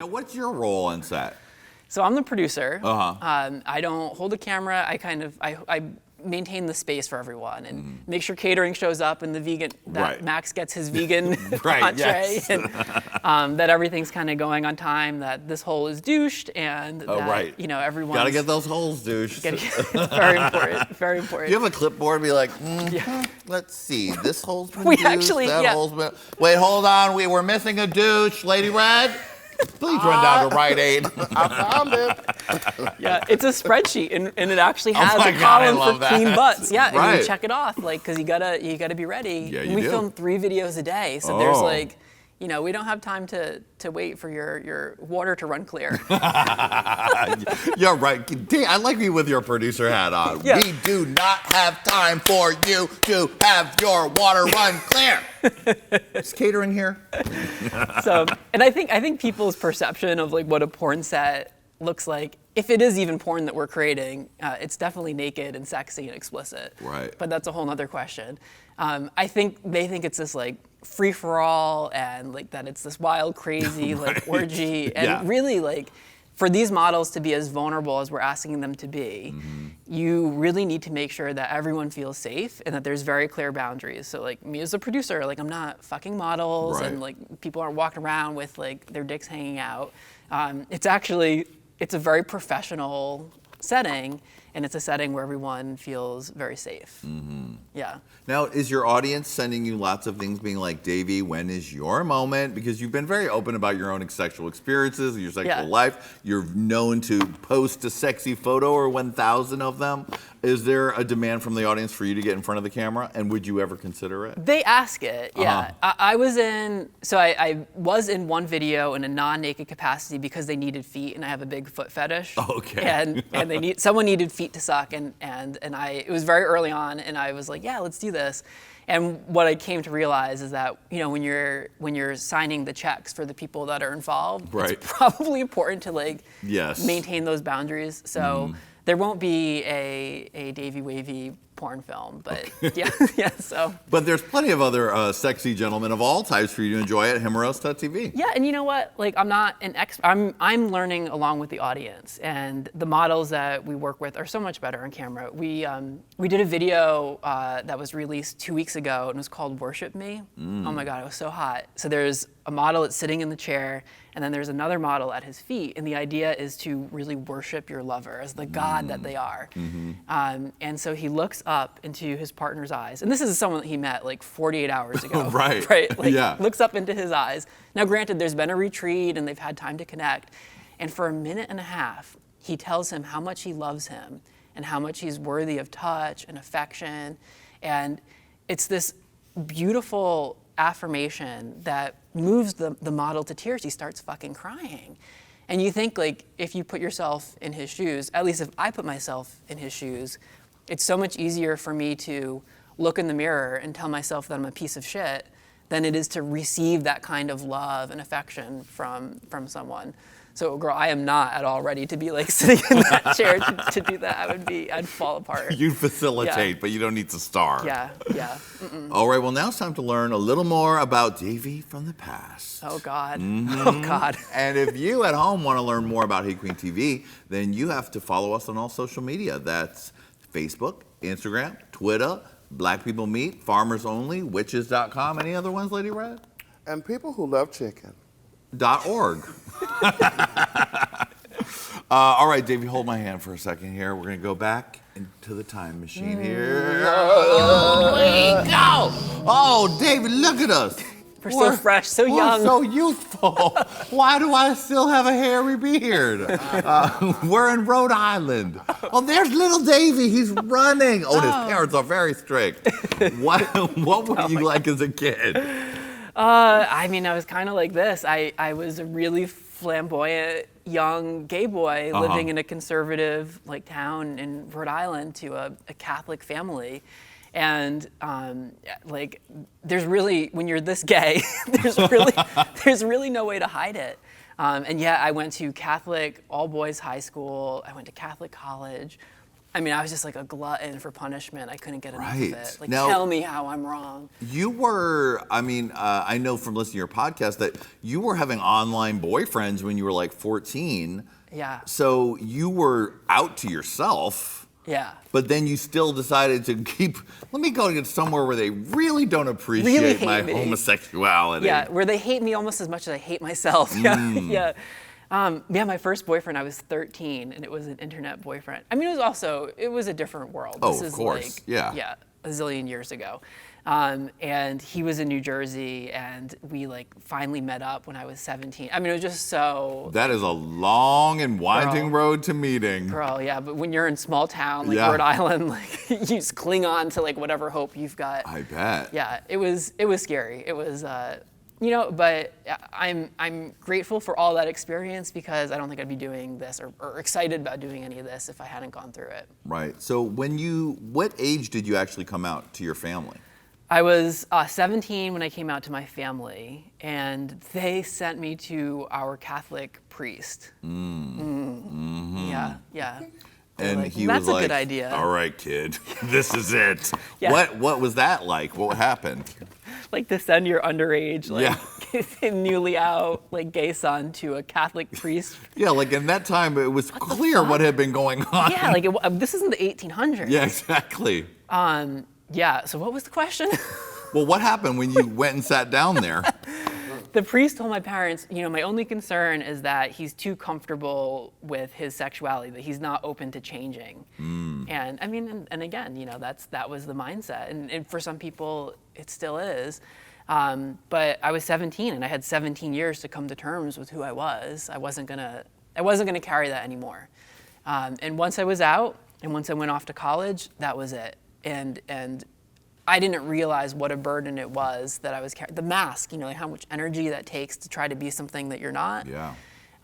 Now, what's your role on set? So I'm the producer. Uh-huh. I don't hold a camera. I maintain the space for everyone and make sure catering shows up and the vegan, that Max gets his vegan entree, and that everything's kind of going on time, that this hole is douched, and that, you know, everyone's... Gotta get those holes douched. It's very important, very important. You have a clipboard, be like, let's see, this hole's been douched, hole's been... Wait, hold on, we're missing a douche, Lady Red. Please run down to Rite Aid. I found it. Yeah, it's a spreadsheet, and it actually has a column for clean butts. Yeah, and you check it off, like, because you gotta be ready. Yeah, we film 3 videos a day, so there's like, you know, we don't have time to wait for your water to run clear. You're right. I like you with your producer hat on. Yeah. We do not have time for you to have your water run clear. Is catering here? So, and I think people's perception of like what a porn set looks like, if it is even porn that we're creating, it's definitely naked and sexy and explicit. Right. But that's a whole nother question. I think they think it's this like free for all, and like that it's this wild, crazy like orgy, and really like for these models to be as vulnerable as we're asking them to be, you really need to make sure that everyone feels safe and that there's very clear boundaries. So like me as a producer, like I'm not fucking models and like people aren't walking around with like their dicks hanging out. It's a very professional setting, and it's a setting where everyone feels very safe. Yeah. Now, is your audience sending you lots of things being like, Davey, when is your moment? Because you've been very open about your own sexual experiences, your sexual life. You're known to post a sexy photo or 1,000 of them. Is there a demand from the audience for you to get in front of the camera? And would you ever consider it? They ask it, yeah. I was in one video in a non-naked capacity because they needed feet, and I have a big foot fetish. Okay. And someone needed feet to suck, and it was very early on, and I was like, yeah, let's do this. And what I came to realize is that, you know, when you're signing the checks for the people that are involved, it's probably important to like maintain those boundaries. So there won't be a Davey Wavey porn film, but so. But there's plenty of other sexy gentlemen of all types for you to enjoy at Himeros TV. Yeah, and you know what? Like, I'm not an expert. I'm learning along with the audience, and the models that we work with are so much better on camera. We did a video that was released 2 weeks ago, and it was called "Worship Me." Oh my God, it was so hot. So there's a model that's sitting in the chair, and then there's another model at his feet, and the idea is to really worship your lover as the god that they are. And so he looks up into his partner's eyes, and this is someone that he met like 48 hours ago. Right. Like, looks up into his eyes. Now, granted, there's been a retreat, and they've had time to connect, and for a minute and a half, he tells him how much he loves him and how much he's worthy of touch and affection, and it's this beautiful affirmation that moves the model to tears. He starts fucking crying. And you think, like, if you put yourself in his shoes, at least if I put myself in his shoes, it's so much easier for me to look in the mirror and tell myself that I'm a piece of shit than it is to receive that kind of love and affection from someone. So, girl, I am not at all ready to be like sitting in that chair to do that. I'd fall apart. You facilitate, but you don't need to star. Yeah. All right, well, now it's time to learn a little more about Davey from the past. Oh, God. Oh, God. And if you at home want to learn more about Qween TV, then you have to follow us on all social media. That's Facebook, Instagram, Twitter, Black People Meet, Farmers Only, Witches.com. Any other ones, Lady Red? And People Who Love Chicken. .org. All right, Davey, hold my hand for a second here. We're going to go back into the time machine here. Oh, here we go. Oh, Davey, look at us. We're so fresh, so young. We're so youthful. Why do I still have a hairy beard? We're in Rhode Island. Oh, there's little Davey. He's running. Oh, his parents are very strict. What were you like as a kid? I mean, I was kind of like this. I was a really flamboyant young gay boy living in a conservative like town in Rhode Island to a Catholic family. And like, there's really, when you're this gay, there's really no way to hide it. And yet I went to Catholic all boys high school. I went to Catholic college. I mean, I was just like a glutton for punishment. I couldn't get enough of it. Like, Now, tell me how I'm wrong. You were, I mean, I know from listening to your podcast that you were having online boyfriends when you were like 14. Yeah. So you were out to yourself. Yeah. But then you still decided to let me go get somewhere where they really don't appreciate my homosexuality. Yeah, where they hate me almost as much as I hate myself. Yeah. My first boyfriend, I was 13, and it was an internet boyfriend. I mean, it was a different world. Oh, of course, yeah. Yeah, a zillion years ago. And he was in New Jersey, and we like finally met up when I was 17. I mean, it was just so... That is a long and winding road to meeting. Girl, yeah, but when you're in small town, like Rhode Island, like you just cling on to like whatever hope you've got. I bet. Yeah, it was scary. It was... but I'm grateful for all that experience because I don't think I'd be doing this or excited about doing any of this if I hadn't gone through it. Right. So what age did you actually come out to your family? I was 17 when I came out to my family, and they sent me to our Catholic priest. Yeah. And like, he that's was a like, good idea. "All right, kid, this is it." Yeah. What was that like? What happened? Like to send your underage, newly out, like gay son to a Catholic priest. Yeah, like in that time, it was clear what had been going on. Yeah, like this isn't the 1800s. Yeah, exactly. Yeah. So what was the question? Well, what happened when you went and sat down there? The priest told my parents, my only concern is that he's too comfortable with his sexuality, that he's not open to changing. And I mean, and again, that was the mindset. And for some people, it still is. But I was 17 and I had 17 years to come to terms with who I was. I wasn't gonna carry that anymore. And once I was out and once I went off to college, that was it. And I didn't realize what a burden it was that I was carrying. The mask, like how much energy that takes to try to be something that you're not. Yeah.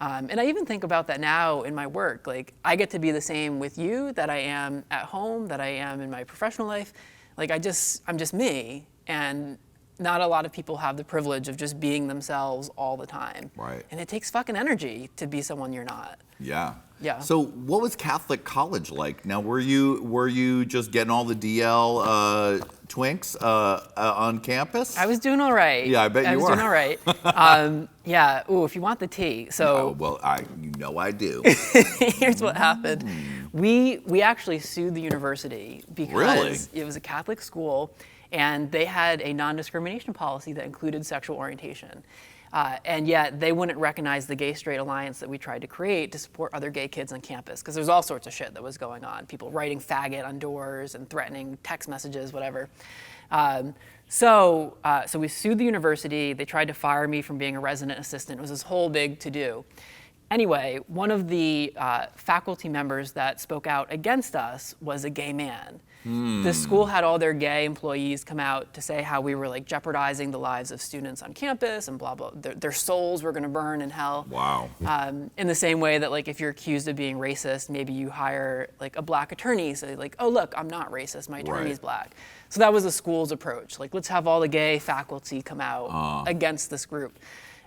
And I even think about that now in my work. Like I get to be the same with you that I am at home, that I am in my professional life. Like I'm just me, and not a lot of people have the privilege of just being themselves all the time. Right. And it takes fucking energy to be someone you're not. Yeah. Yeah. So what was Catholic college like? Now, were you just getting all the DL twinks on campus? I was doing all right. Yeah, I bet you were. I was doing all right. Yeah. Ooh, if you want the tea. So. Well, I do. Here's what happened. We actually sued the university because it was a Catholic school, and they had a non-discrimination policy that included sexual orientation. And yet they wouldn't recognize the gay-straight alliance that we tried to create to support other gay kids on campus, because there's all sorts of shit that was going on. People writing faggot on doors and threatening text messages, whatever. So we sued the university. They tried to fire me from being a resident assistant. It was this whole big to-do. Anyway, one of the faculty members that spoke out against us was a gay man. The school had all their gay employees come out to say how we were like jeopardizing the lives of students on campus and blah, blah. Their souls were gonna burn in hell. Wow. In the same way that like if you're accused of being racist, maybe you hire like a black attorney, so like, oh look, I'm not racist, my attorney's black. So that was the school's approach. Like, let's have all the gay faculty come out against this group.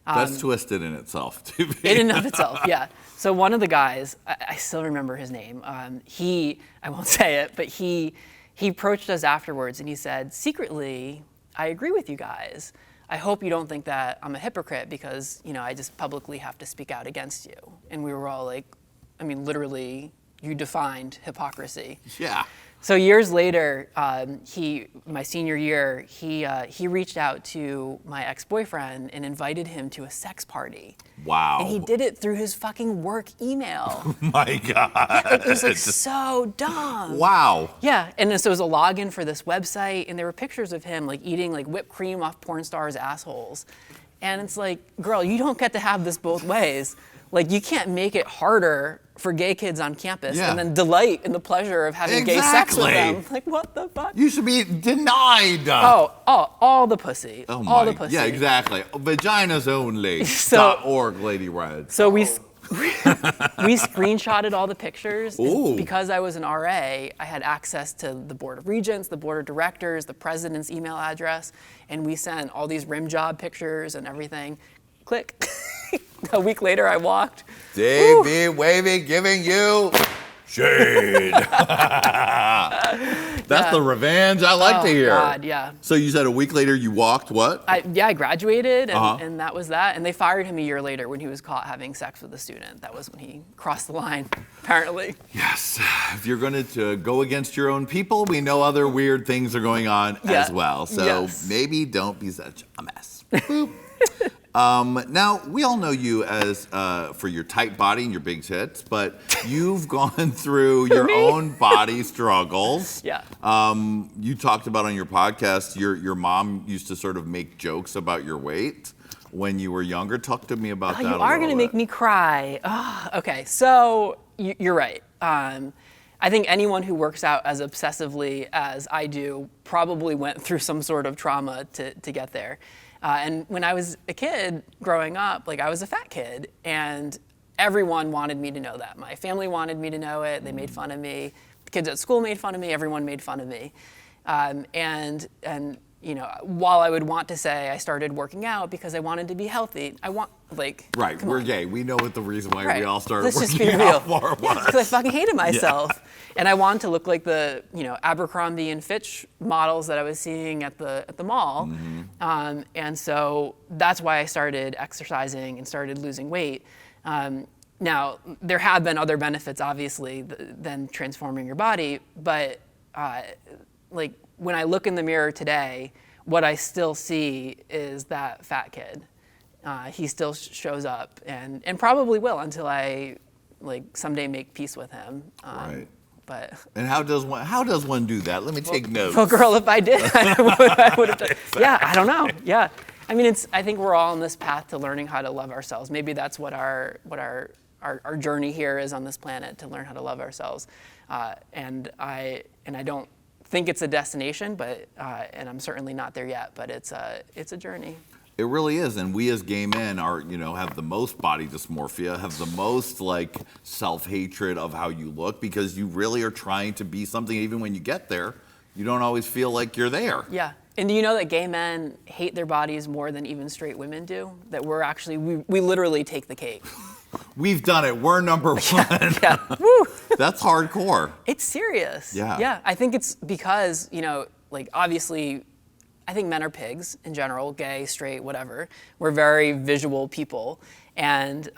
That's twisted in itself, too. In and of itself, yeah. So one of the guys, I still remember his name. I won't say it, but he approached us afterwards and he said, secretly, I agree with you guys. I hope you don't think that I'm a hypocrite because, I just publicly have to speak out against you. And we were all like, I mean, literally, you defined hypocrisy. Yeah. So years later, my senior year, he reached out to my ex-boyfriend and invited him to a sex party. Wow. And he did it through his fucking work email. Oh my God. Yeah, it was like so dumb. Wow. Yeah, and so it was a login for this website, and there were pictures of him like eating like whipped cream off porn stars' assholes. And it's like, girl, you don't get to have this both ways. Like, you can't make it harder for gay kids on campus and then delight in the pleasure of having gay sex with them. Like, what the fuck? You should be denied. All the pussy. Oh all the pussy. Yeah, exactly. Vaginas only. .org, Lady Red. So we screenshotted all the pictures. Ooh. Because I was an RA, I had access to the board of regents, the board of directors, the president's email address, and we sent all these rim job pictures and everything. Click. A week later, I walked. Davey Wavey giving you Shade. That's the revenge I like to hear. God, yeah. So you said a week later you walked what? I graduated, and that was that. And they fired him a year later when he was caught having sex with a student. That was when he crossed the line, apparently. Yes. If you're going to go against your own people, we know other weird things are going on as well. So maybe don't be such a mess. Boop. Now, we all know you as for your tight body and your big tits, but you've gone through your own body struggles. Yeah. You talked about on your podcast, your mom used to sort of make jokes about your weight when you were younger. Talk to me about that a little bit. You are going to make me cry. Oh, okay, so you're right. I think anyone who works out as obsessively as I do probably went through some sort of trauma to get there. And when I was a kid growing up, like I was a fat kid, and everyone wanted me to know that. My family wanted me to know it. They made fun of me. The kids at school made fun of me. Everyone made fun of me. And you know, while I would want to say I started working out because I wanted to be healthy, right. We're gay. We know what the reason why we all started Let's working just be out real. for was. Because I fucking hated myself, and I wanted to look like the Abercrombie and Fitch models that I was seeing at the mall, and so that's why I started exercising and started losing weight. Now there have been other benefits, obviously, than transforming your body, but like when I look in the mirror today, what I still see is that fat kid. He still shows up and probably will until I someday make peace with him. Right. But how does one do that? Let me take notes. Well, girl, if I did, I would have done. Yeah, I don't know. Yeah, I mean, I think we're all on this path to learning how to love ourselves. Maybe that's what our journey here is on this planet, to learn how to love ourselves. And I don't think it's a destination, but and I'm certainly not there yet. But it's a journey. It really is, and we as gay men are, have the most body dysmorphia, have the most self-hatred of how you look, because you really are trying to be something. Even when you get there, you don't always feel like you're there. Yeah, and do you know that gay men hate their bodies more than even straight women do? That we're actually we literally take the cake. We've done it. We're number one. Yeah. Woo. That's hardcore. It's serious. Yeah. Yeah. I think it's because, obviously, I think men are pigs in general, gay, straight, whatever. We're very visual people. And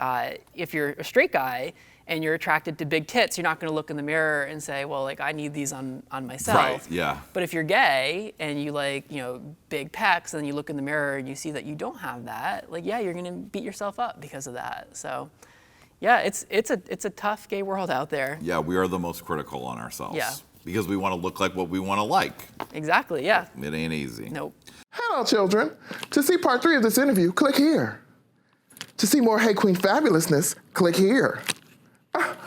if you're a straight guy and you're attracted to big tits, you're not going to look in the mirror and say, well, I need these on myself. Right, yeah. But if you're gay and you big pecs, and then you look in the mirror and you see that you don't have that, you're going to beat yourself up because of that. So, yeah, it's a tough gay world out there. Yeah, we are the most critical on ourselves. Yeah. Because we want to look like what we want to like. Exactly, yeah. It ain't easy. Nope. Hello, children. To see part 3 of this interview, click here. To see more Hey Qween fabulousness, click here.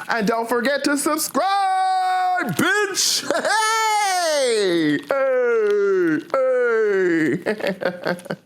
And don't forget to subscribe, bitch! Hey! Hey! Hey!